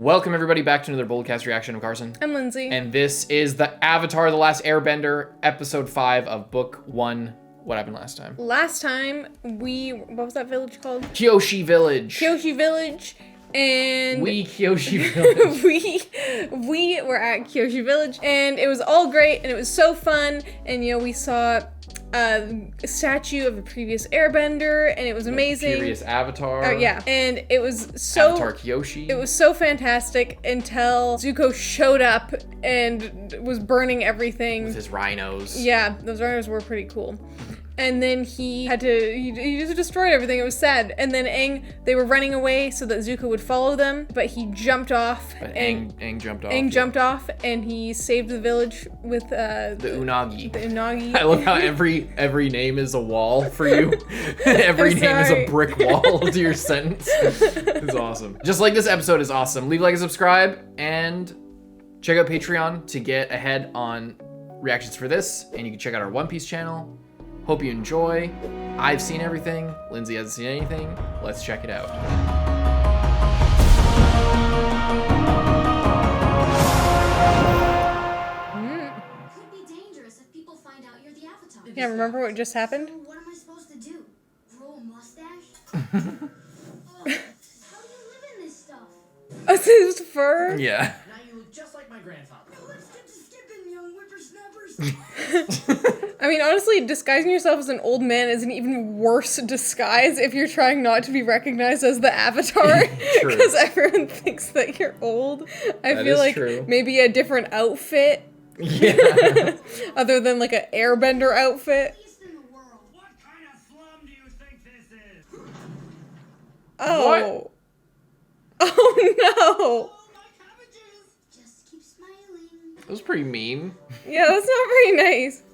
Welcome everybody back to another BOLDcast reaction of Carson. I'm Lindsay. And this is the Avatar: The Last Airbender, episode 5 of book 1. What happened last time? Last time what was that village called? Kyoshi Village. Kyoshi Village. And Kyoshi Village. we were at Kyoshi Village and it was all great and it was so fun, and we saw a statue of the previous Airbender and it was amazing. Previous Avatar. Yeah, and it was so Avatar Kyoshi. It was so fantastic until Zuko showed up and was burning everything with his rhinos. Yeah, those rhinos were pretty cool. And then he just destroyed everything. It was sad. And then Aang, they were running away so that Zuko would follow them, but he jumped off. But Aang jumped off. Aang jumped off, and he saved the village with the Unagi. The Unagi. I love how every name is a wall for you. Every name is a brick wall to your sentence. It's awesome. Just like this episode is awesome. Leave a like and subscribe, and check out Patreon to get ahead on reactions for this. And you can check out our One Piece channel. Hope you enjoy. I've seen everything. Lindsay hasn't seen anything. Let's check it out. Could be dangerous if people find out you're the Avatar. Yeah, remember what just happened? So what am I supposed to do? Grow a mustache? How do you live in this stuff? Is his fur? Yeah. Now you look just like my grandfather. Let's get to skipping, young whippersnappers. I mean, honestly, disguising yourself as an old man is an even worse disguise if you're trying not to be recognized as the Avatar. True. Because everyone thinks that you're old. I That feel is like true. maybe a different outfit. Yeah. Other than like an Airbender outfit. East in the world. What kind of slum do you think this is? Oh. Oh no. Oh, my cabbages! Just keep smiling. That was pretty mean. Yeah, that's not very nice.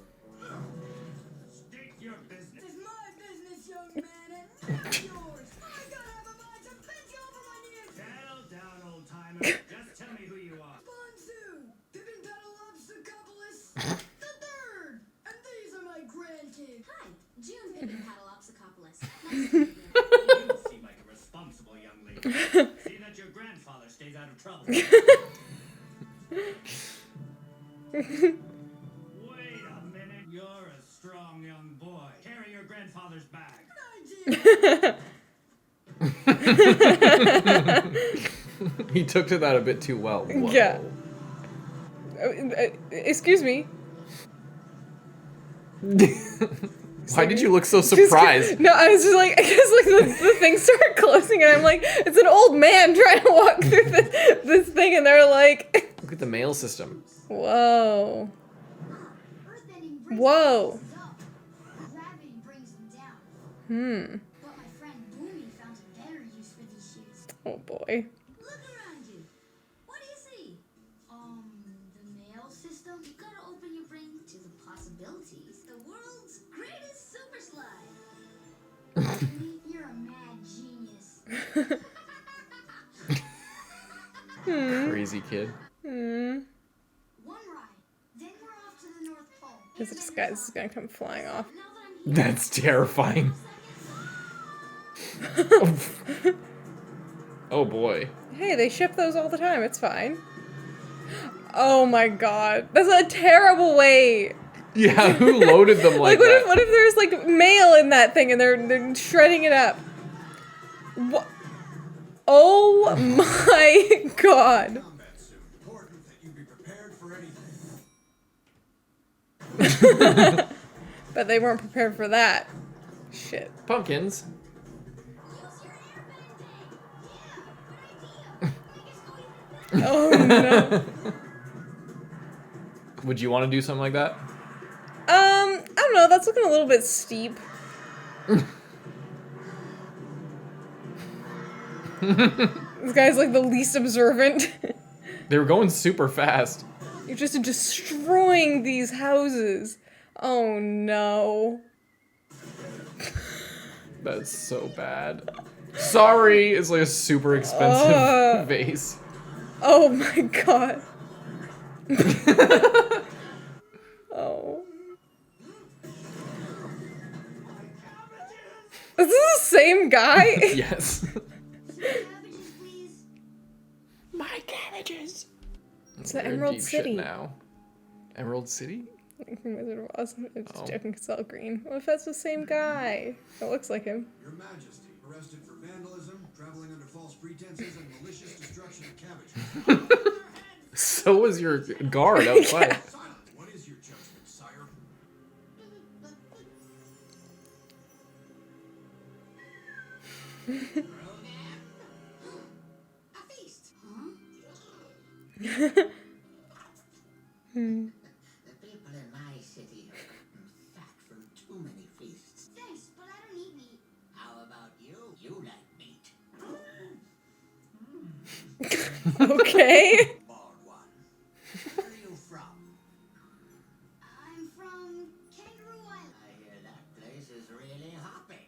State your business. It's my business, young man, and not yours. I gotta have a mind to bend you over my knees. Settle down, old timer. Just tell me who you are. Bonsu, Pippin Pedalopsicopolis, the third. And these are my grandkids. Hi, June Pippin Pedalopsicopolis. Nice to meet you. You seem like a responsible young lady. See that your grandfather stays out of trouble. Wait a minute. You're a strong young boy. Carry your grandfather's bag. He took to that a bit too well. Whoa. Yeah. Excuse me. Why did you look so surprised? No, I was just like, I guess like the thing started closing and I'm like, it's an old man trying to walk through this thing, and they're like, Look at the mail system. whoa. Earthbending brings Whoa. the places up. Gravity brings them down. But my friend BUMI found a better use for these shoes. Oh boy. Look around you. What do you see? The mail system? You gotta open your brain to the possibilities. The world's greatest super slide. You're a mad genius. Crazy kid. One ride. Then we're off to the North Pole. This guy is gonna come flying off. Now that I'm here, That's terrifying. Oh boy. Hey, they ship those all the time. It's fine. Oh my god. That's a terrible way. Yeah, who loaded them like Like, that? what if there's like mail in that thing and they're shredding it up? What? Oh my god. Combat suit. Important that you be prepared for anything. But they weren't prepared for that. Shit. Pumpkins. use your airbending. Yeah, good idea. I guess go even better. Oh no. Would you want to do something like that? I don't know. That's looking a little bit steep. This guy's like the least observant. They were going super fast. You're just destroying these houses. Oh no. That's so bad. Sorry, it's like a super expensive vase. Oh my god. Oh. Is this the same guy? Yes. Cabbages, please. My cabbages. It's the We're in Emerald deep shit City. now. Emerald City? From Wizard of Oz. I'm just Oh. joking, it's all green. What if that's the same guy? It looks like him. Your Majesty, arrested for vandalism, traveling under false pretenses, and malicious destruction of cabbages. So was your guard outside. Yeah. Silence! What is your judgment, sire? A feast. Huh? The people in my city are fat from too many feasts. Thanks, but I don't eat meat. How about you? You like meat. Okay. Bald one. Where are you from? I'm from Kangaroo Island. I hear that place is really hopping.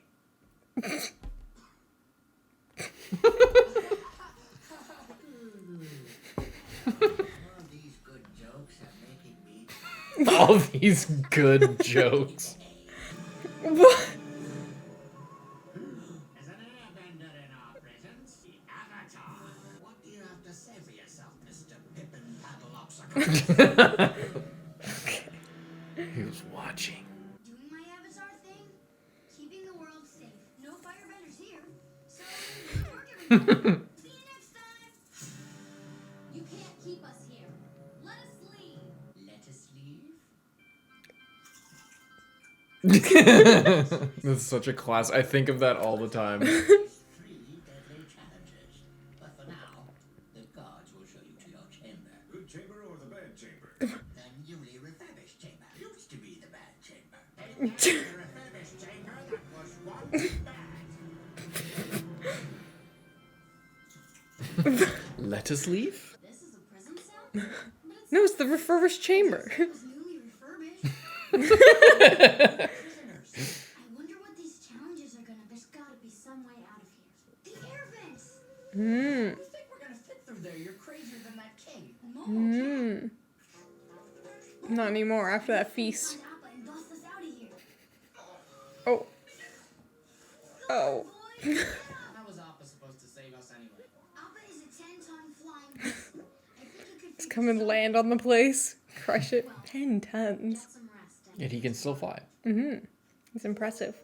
All these good jokes are making me All these good jokes. What? As an airbender in our presence, the Avatar. What do you have to say for yourself, Mr. Pippin Paddleopsicle? He was watching. Doing my Avatar thing, keeping the world safe. No firebenders here. So, work everyone. See you next time. You can't keep us here. Let us leave. Let us leave. That's such a class. I think of that all the time. 3 deadly challenges. But for now, the guards will show you to your chamber. Good chamber or the bad chamber? The newly refurbished chamber used to be the bad chamber. The refurbished chamber that was once bad. Let us leave? This is a prison cell? But it's No, it's the refurbished chamber. it was newly refurbished. Prisoners. I wonder what these challenges are gonna. There's gotta be some way out of here. The air vents. Hmm. You think we're gonna fit through there? You're crazier than that king. No. Hmm. Not anymore after that feast. Find Appa and bust us out of here. Oh. Oh. How was Appa supposed to save us anyway? Appa is a 10-ton flying pistol. I think you could Just come and land on the place. Crush it. 10 tons. Get some rest. Yet he can still fly. Mm-hmm. It's impressive.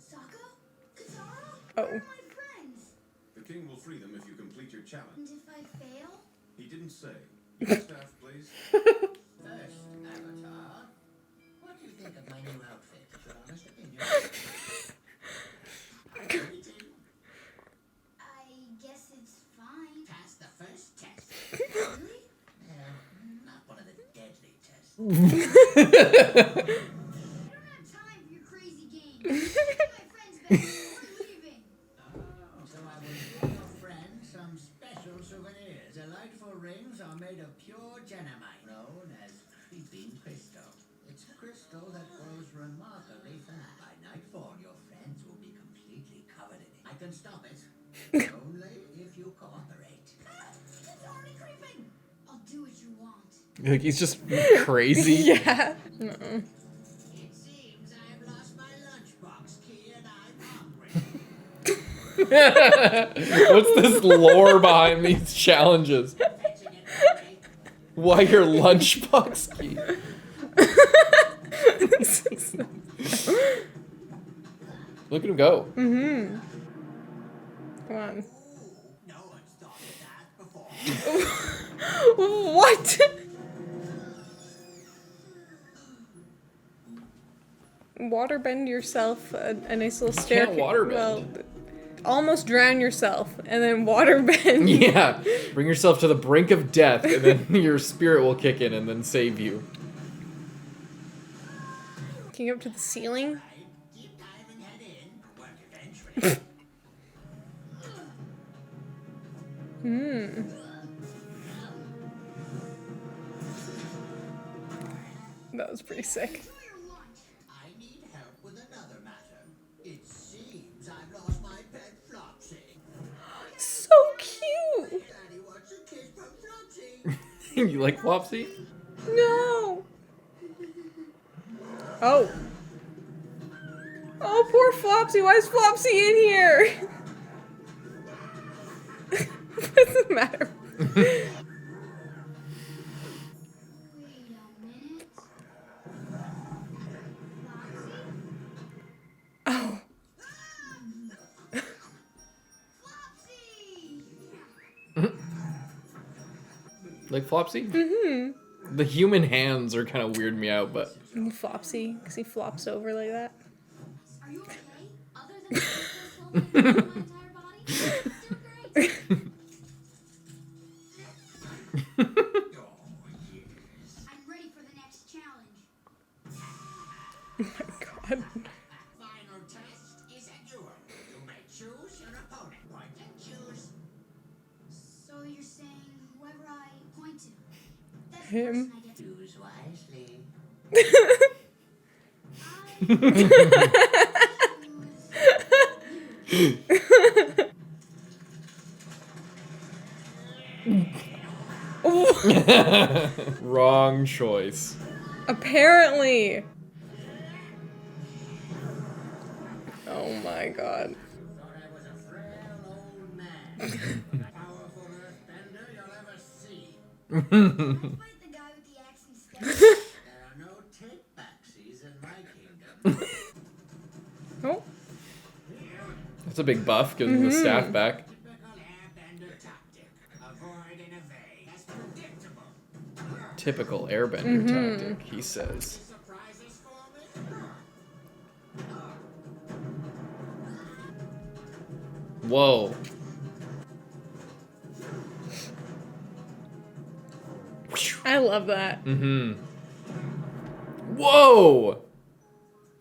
Sokka? Katara? Oh. Where are my friends? The king will free them if you complete your challenge. And if I fail? He didn't say. Your staff, please. First, Avatar. What do you think of my new outfit? Your honest opinion. Rating? I guess it's fine. Pass the first test. Really? Yeah, not one of the deadly tests. I don't have time for your crazy games. Give my friends back. We're leaving. So I will give your friend some special souvenirs. Delightful rings are made of pure genomite, known as creeping crystal. It's a crystal that grows remarkably fast. By nightfall, your friends will be completely covered in it. I can stop it, only if you cooperate. It's already creeping. I'll do what you want. Like he's just crazy. Yeah. No. It seems I've lost my lunchbox key and I'm hungry. What's this lore behind these challenges? Fetching it for me. Why your lunchbox key? Look at him go. Mm-hmm. Come on. No one's thought of that before. What? Waterbend yourself a nice little staircase. waterbend. Well, almost drown yourself and then waterbend. Yeah. Bring yourself to the brink of death, and then your spirit will kick in and then save you. Can you go up to the ceiling? Right? Keep diving head in. Work eventually. Hmm. That was pretty sick. Enjoy your lunch. I need help with another matter. It seems I've lost my pet Flopsy. So cute. Daddy wants a kiss from Flopsy. You like Flopsy? No. Oh. Oh, poor Flopsy. Why is Flopsy in here? What's the matter? minute. Flopsy? Oh. Flopsy! Like Flopsy? Mm-hmm. The human hands are kind of weird me out, but Flopsy, because he flops over like that. Are you okay? Other than the crystal slowly affecting my entire body? Doing great. I'm ready for the next challenge. Oh my god. Final test is a duel. You may choose your opponent. Point and choose. So you're saying whoever I point to, that's the Him. person I get to. Choose wisely. wrong choice. Apparently. Oh my god. Thought I was a frail old man. The powerful earthbender you'll ever see. Can I fight the guy with the axe instead? There are no take-backsies in my kingdom. Oh. That's a big buff, gives him the staff back. Typical airbender tactic. Avoid and evade. That's predictable. Typical airbender tactic, he says. Surprises for me? Whoa. I love that. Mm-hmm. Whoa!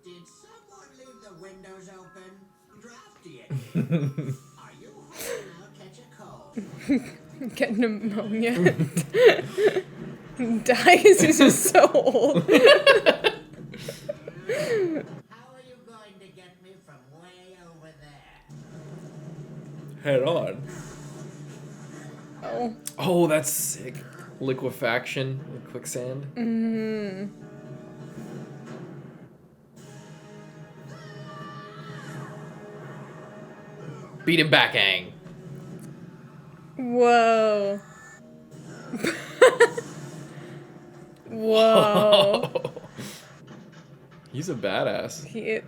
Did someone leave the windows open? Drafty it. Are you home? I'll catch a cold. Get pneumonia. Dies. He's just so old. How are you going to get me from way over there? Head on. Oh. Oh, that's sick. Liquefaction, quicksand. Beat him back, Aang. Whoa. Whoa. He's a badass. He.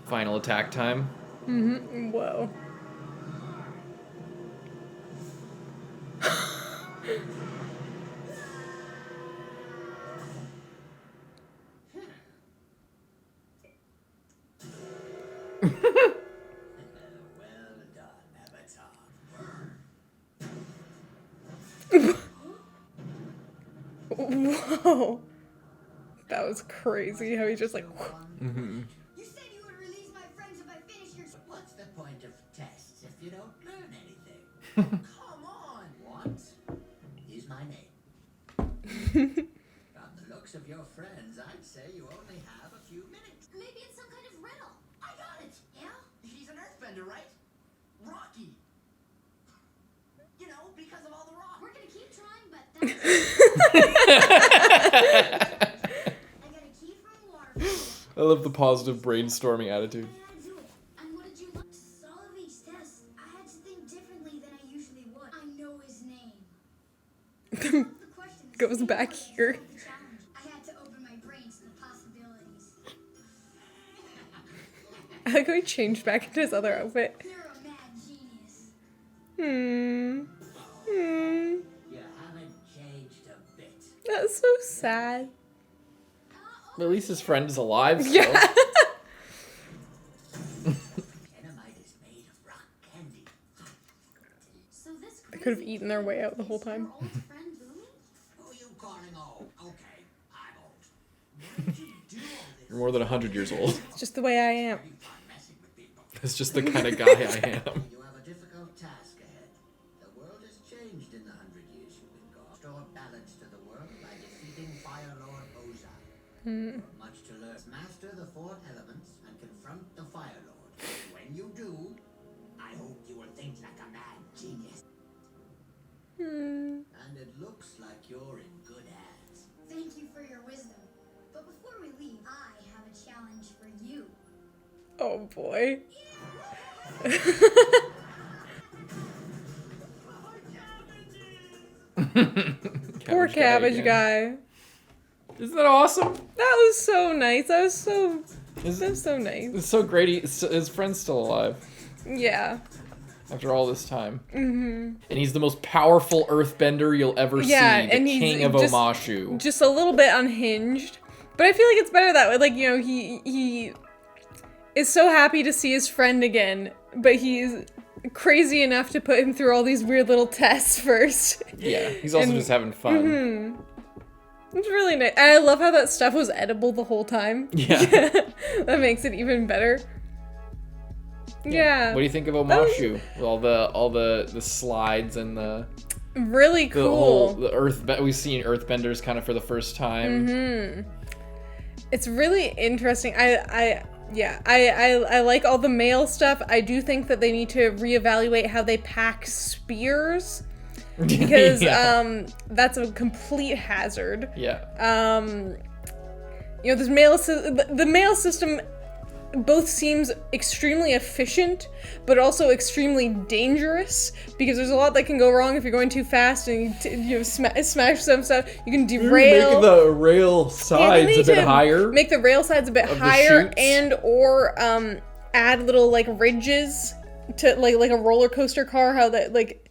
Final attack time. Whoa. Well done, Avatar. Whoa. That was crazy how he just like. You said you would release my friends if I finish your. What's the point of tests if you don't learn anything? Come on! What is my name? From the looks of your friends, I'd say you only have a few minutes. Maybe it's some kind of riddle. I got it! Yeah? He's an earthbender, right? Rocky! You know, because of all the rock. We're gonna keep trying, but that's. I got a key from the waterfall. I love the positive brainstorming attitude. And what did you look to solve each test? I had to think differently than I usually would. I know his name. The questions Goes back here. the challenge. I had to open my brain to the possibilities. I like how he changed back into his other outfit. You're a mad genius. Hmm. You haven't changed a bit. That's so sad. But at least his friend is alive still. Yeah. Dynamite is made of rock candy. So this They could have eaten their way out the whole time. Your old friend Boomy? Who are you calling old? Okay, I'm old. Why did you do all this? You're more than 100 years old. It's just the way I am. Pretty fun messing with people. That's just the kind of guy I am. You have a difficult task ahead. The world has changed in the 100 years you've been gone. Restore balance to the world by defeating Fire Lord Oza. Much to learn. Master the 4 elements and confront the Fire Lord. When you do, I hope you will think like a mad genius. And it looks like you're in good hands. Thank you for your wisdom. But before we leave, I have a challenge for you. Oh boy. Poor cabbage guy. Isn't that awesome? That was so nice. That was so nice. It's so great. His friend's still alive Yeah. after all this time. Mm-hmm. And he's the most powerful earthbender you'll ever see. The and he's king of Omashu. Just a little bit unhinged. But I feel like it's better that way. Like, you know, he is so happy to see his friend again, but he's crazy enough to put him through all these weird little tests first. Yeah, he's also just having fun. Mm-hmm. It's really nice. And I love how that stuff was edible the whole time. Yeah. That makes it even better. Yeah. What do you think of Omashu? With all the slides and the really cool. The earth. We've seen earthbenders kind of for the first time. Mm-hmm. It's really interesting. I like all the male stuff. I do think that they need to reevaluate how they pack spears. Because that's a complete hazard. Yeah. You know, the mail system both seems extremely efficient, but also extremely dangerous, because there's a lot that can go wrong if you're going too fast and you smash some stuff. You can derail. Make the rail sides a bit higher. Make the rail sides a bit higher, and or add little like ridges to like a roller coaster car. How that like.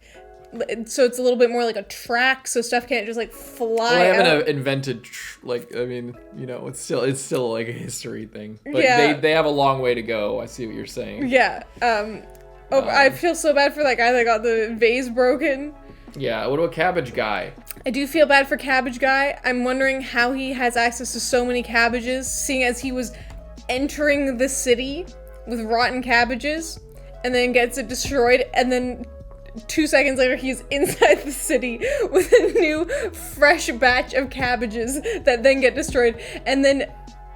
So it's a little bit more like a track, so stuff can't just like fly. Well, I haven't invented it's still like a history thing. But they have a long way to go. I see what you're saying. Yeah. I feel so bad for that guy that got the vase broken. Yeah. What about Cabbage Guy? I do feel bad for Cabbage Guy. I'm wondering how he has access to so many cabbages, seeing as he was entering the city with rotten cabbages, and then gets it destroyed, and then 2 seconds later, he's inside the city with a new, fresh batch of cabbages that then get destroyed. And then,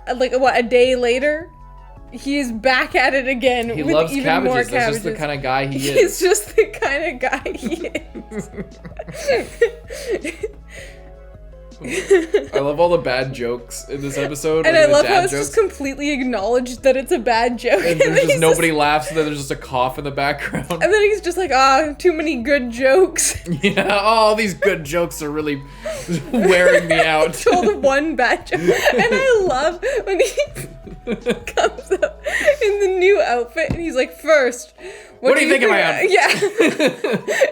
a day later, he's back at it again with loves even cabbages. more That's cabbages. just the kind of guy he is. He's just the kind of guy he is. I love all the bad jokes in this episode. And I love how it's just completely acknowledged that it's a bad joke. And there's just nobody laughs, and then there's just a cough in the background. And then he's just like, too many good jokes. Yeah, all these good jokes are really wearing me out. Told one bad joke. And I love when he comes up in the new outfit, and he's like, first, what do you think of my outfit? Yeah.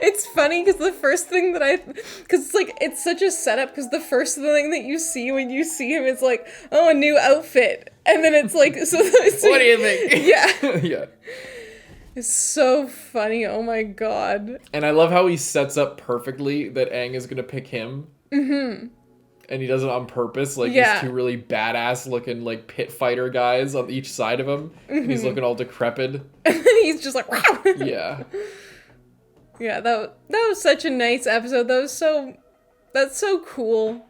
It's funny, because the first thing that because it's such a setup, because the first thing that you see when you see him is like, oh, a new outfit. And then it's like, so what do you think? Yeah. Yeah. It's so funny. Oh my god. And I love how he sets up perfectly that Aang is going to pick him. Mm-hmm. And he does it on purpose. Like, these two really badass looking, like, pit fighter guys on each side of him. Mm-hmm. And he's looking all decrepit. And then he's just like, wow. Yeah. Yeah, that was such a nice episode. That's so cool.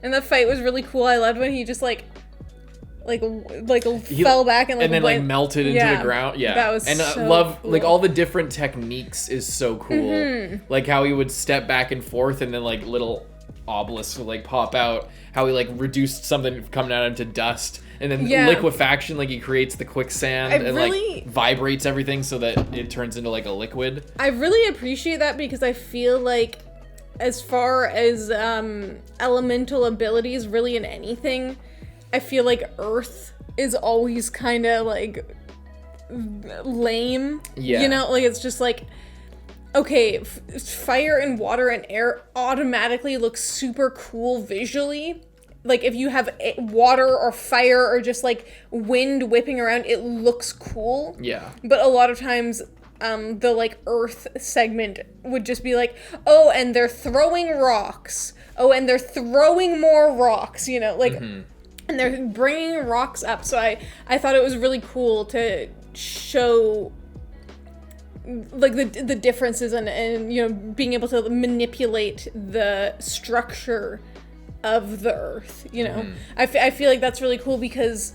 And the fight was really cool. I loved when he just fell back and then melted into the ground. Yeah, that was love cool. Like all the different techniques is so cool. Mm-hmm. Like how he would step back and forth, and then like little obelisks would like pop out. How he like reduced something coming out into dust, and then liquefaction, like he creates the quicksand like vibrates everything so that it turns into like a liquid. I really appreciate that, because I feel like, as far as elemental abilities really in anything, I feel like Earth is always kind of like lame. Yeah. You know, like it's just like, okay, fire and water and air automatically look super cool visually. Like if you have water or fire or just like wind whipping around, it looks cool. Yeah. But a lot of times the like Earth segment would just be like, oh, and they're throwing rocks. Oh, and they're throwing more rocks, you know, like, and they're bringing rocks up. So I thought it was really cool to show like the differences and you know, being able to manipulate the structure of the Earth, you know. I feel like that's really cool, because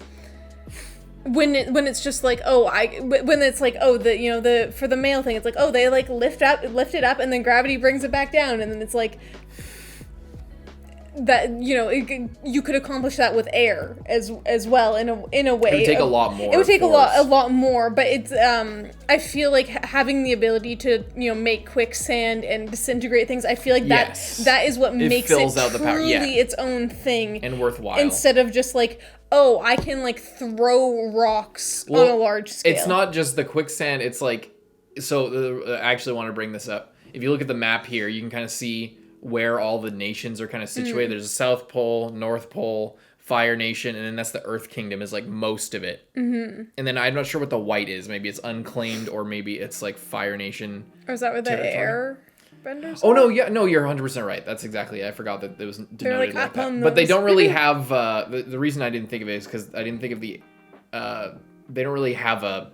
when it's just like, when it's like, you know, for the male thing, it's like, they like lift it up and then gravity brings it back down, and then it's like that, you know, you could accomplish that with air as well in a way. It would take a lot more. It would take force. a lot more, but it's I feel like having the ability to, you know, make quicksand and disintegrate things, I feel like Yes. that is what makes fills it out the power. truly Yeah. its own thing And worthwhile. instead of just like, oh, I can like throw rocks on a large scale. It's not just the quicksand. It's like, so I actually want to bring this up. If you look at the map here, you can kind of see where all the nations are kind of situated. There's a South Pole, North Pole, Fire Nation, and then that's the Earth Kingdom is like most of it. Mm-hmm. And then I'm not sure what the white is. Maybe it's unclaimed, or maybe it's like Fire Nation. Or is that where the territory. airbenders Oh are? no, yeah, no, you're 100% right. That's exactly. I forgot that it was denoted like, like up on that. But they those. don't really have. The reason I didn't think of it is because I didn't think of the. They don't really have a.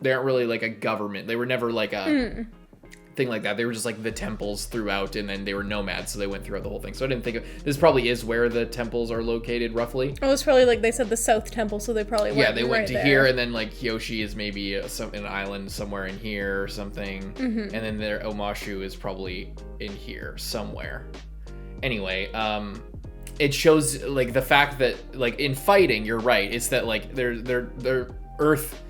They aren't really like a government. They were never like a thing like that. They were just like the temples throughout, and then they were nomads, so they went throughout the whole thing. So I didn't think of this. Probably is where the temples are located roughly. Oh, it's probably like they said the South Temple, so they probably went They went right to there. here, and then like Kyoshi is maybe an island somewhere in here or something, and then their Omashu is probably in here somewhere. Anyway, it shows like the fact that like in fighting, you're right. It's that like their Earth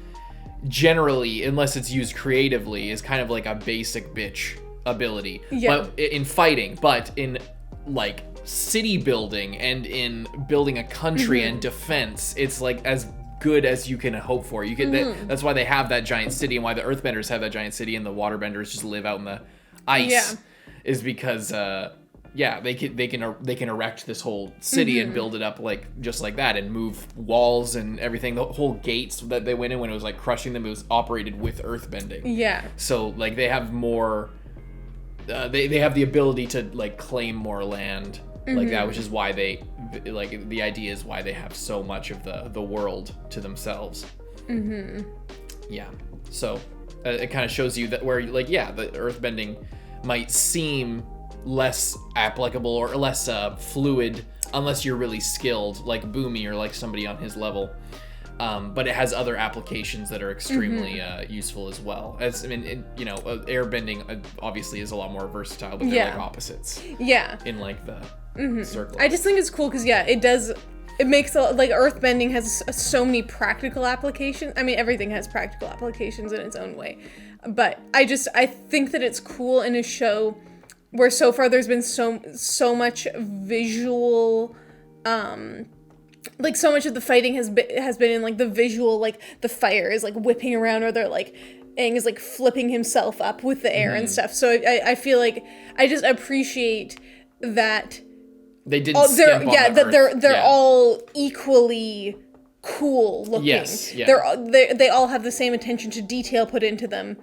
generally, unless it's used creatively, is kind of like a basic bitch ability. Yeah. But in fighting, but in like city building and in building a country and defense, it's like as good as you can hope for. You can that's why they have that giant city, and why the Earthbenders have that giant city and the Waterbenders just live out in the ice. Is because they can erect this whole city and build it up like just like that, and move walls and everything. The whole gates that they went in, when it was like crushing them, it was operated with earthbending. Yeah. So like they have more. They have the ability to like claim more land like that, which is why they like the idea is why they have so much of the world to themselves. Yeah. So it kind of shows you that where like the earthbending might seem less applicable or less fluid unless you're really skilled like BUMI or like somebody on his level, but it has other applications that are extremely useful as well. As I mean, airbending obviously is a lot more versatile, but they're like opposites in like the circle. I just think it's cool because it makes like earthbending has so many practical applications. I mean, everything has practical applications in its own way, but I think that it's cool in a show where so far there's been so much visual, like so much of the fighting has been in like the visual, like the fire is like whipping around, or they're like Aang is like flipping himself up with the air and stuff. So I feel like I just appreciate that they didn't skimp on they're all equally cool looking. Yes, yeah. They all have the same attention to detail put into them,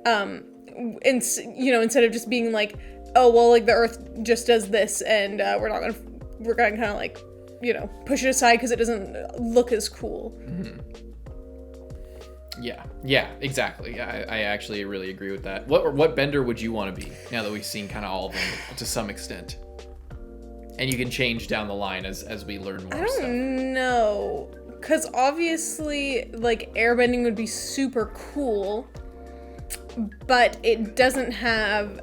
and instead of just being like, oh well, like the Earth just does this, and we're gonna kind of like push it aside because it doesn't look as cool. Yeah, exactly. I actually really agree with that. What bender would you want to be now that we've seen kind of all of them to some extent? And you can change down the line as we learn more stuff. I don't know, because obviously like airbending would be super cool, but it doesn't have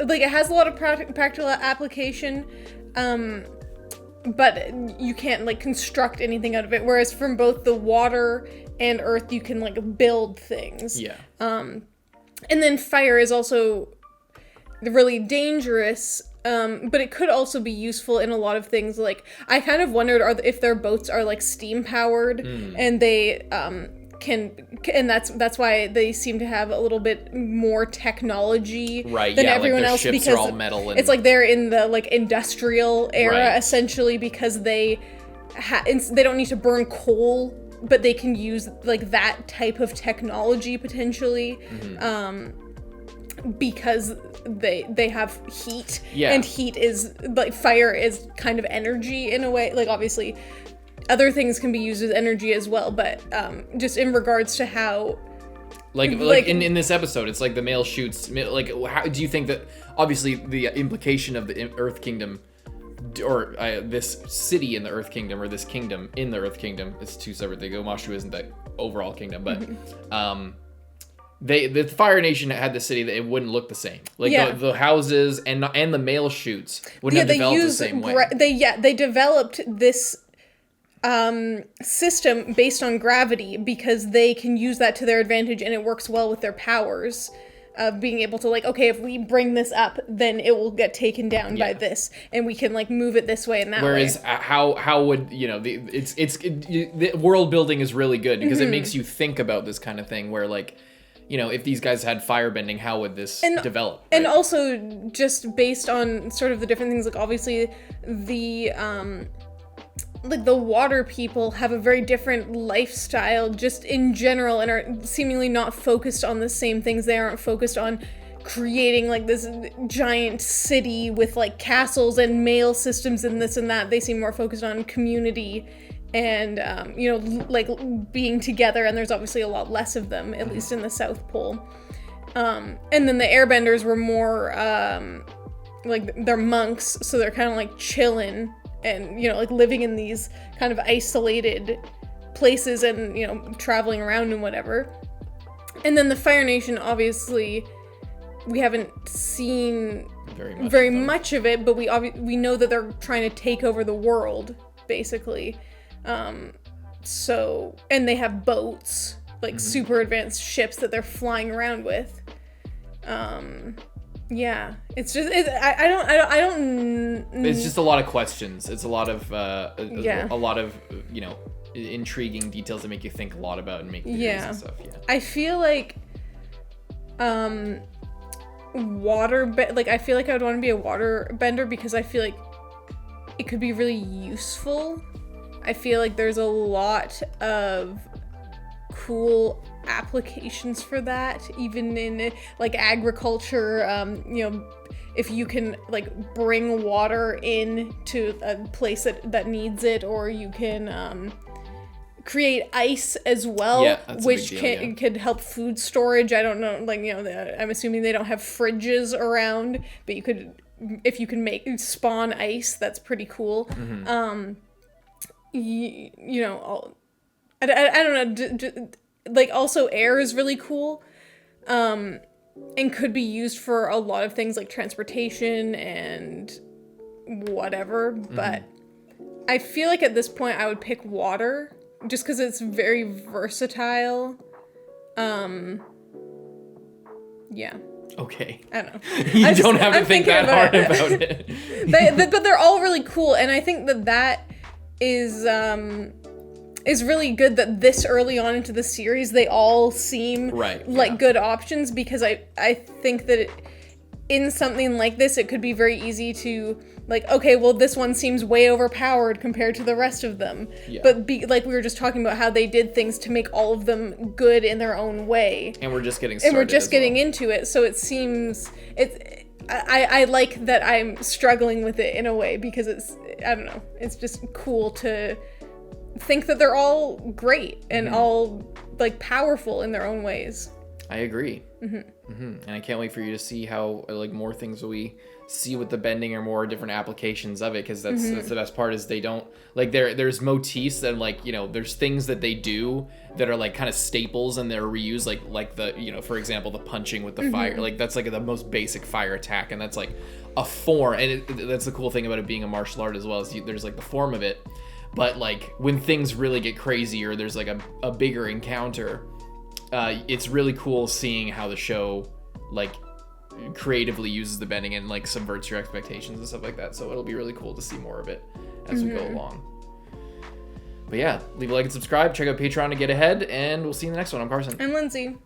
like it has a lot of practical application, but you can't like construct anything out of it, whereas from both the water and earth you can like build things. And then fire is also really dangerous, but it could also be useful in a lot of things. Like I kind of wondered if their boats are like steam powered, and they and that's why they seem to have a little bit more technology than everyone like else, ships because are all metal and... it's like they're in the like industrial era essentially, because they don't need to burn coal, but they can use like that type of technology potentially, because they have heat, and heat is like fire is kind of energy in a way. Like obviously other things can be used as energy as well, but just in regards to how like in this episode, it's like the male shoots like, how do you think that obviously the implication of the Earth Kingdom, or this city in the Earth Kingdom, or this kingdom in the Earth Kingdom, it's two separate things. Omashu isn't the overall kingdom, but the Fire Nation had the city that it wouldn't look the same. Like the houses and the mail chutes wouldn't have developed the same way. They developed this system based on gravity because they can use that to their advantage, and it works well with their powers of being able to, like, okay, if we bring this up, then it will get taken down by this, and we can, like, move it this way and that Whereas way. how would, you know, the world building is really good because it makes you think about this kind of thing where, like, you know, if these guys had firebending, how would this develop? Right? And also just based on sort of the different things, like, obviously the like the water people have a very different lifestyle just in general and are seemingly not focused on the same things. They aren't focused on creating like this giant city with like castles and mail systems and this and that. They seem more focused on community and, you know, like being together, and there's obviously a lot less of them, at least in the South Pole. And then the Airbenders were more, like, they're monks, so they're kind of like chilling and, you know, like living in these kind of isolated places and, you know, traveling around and whatever. And then the Fire Nation, obviously, we haven't seen very much of it, but we know that they're trying to take over the world, basically. So, and they have boats, like super advanced ships that they're flying around with. Yeah, it's just I don't. It's just a lot of questions. It's a lot of a lot of, you know, intriguing details that make you think a lot about and make theories and stuff. Yeah, I feel like I feel like I would want to be a water bender because I feel like it could be really useful. I feel like there's a lot of cool applications for that, even in like agriculture. You know, if you can like bring water in to a place that needs it, or you can create ice as well, which could help food storage. I don't know, like, you know, I'm assuming they don't have fridges around, but you could, if you can spawn ice, that's pretty cool. You know, I don't know, like, also air is really cool, and could be used for a lot of things like transportation and whatever, but I feel like at this point I would pick water, just because it's very versatile. Yeah. Okay. I don't know. You don't have to think that hard about it. But they're all really cool, and I think that is really good that this early on into the series they all seem like good options, because I think that in something like this it could be very easy to, like, okay, well, this one seems way overpowered compared to the rest of them. Yeah. But like we were just talking about how they did things to make all of them good in their own way. And we're just getting started. And we're just getting into it, so it seems I like that I'm struggling with it in a way, because it's, I don't know, it's just cool to think that they're all great and all like powerful in their own ways. I agree. And I can't wait for you to see how, like, more things we see with the bending or more different applications of it, because that's the best part, is they don't, like, there's motifs that, like, you know, there's things that they do that are like kind of staples and they're reused, like the, you know, for example, the punching with the fire, like that's like the most basic fire attack, and that's like a form, and that's the cool thing about it being a martial art as well, is there's like the form of it, but like when things really get crazy or there's like a bigger encounter, it's really cool seeing how the show like creatively uses the bending and like subverts your expectations and stuff like that. So it'll be really cool to see more of it as we go along. But yeah, leave a like and subscribe. Check out Patreon to get ahead, and we'll see you in the next one. I'm Carson. I'm Lindsay.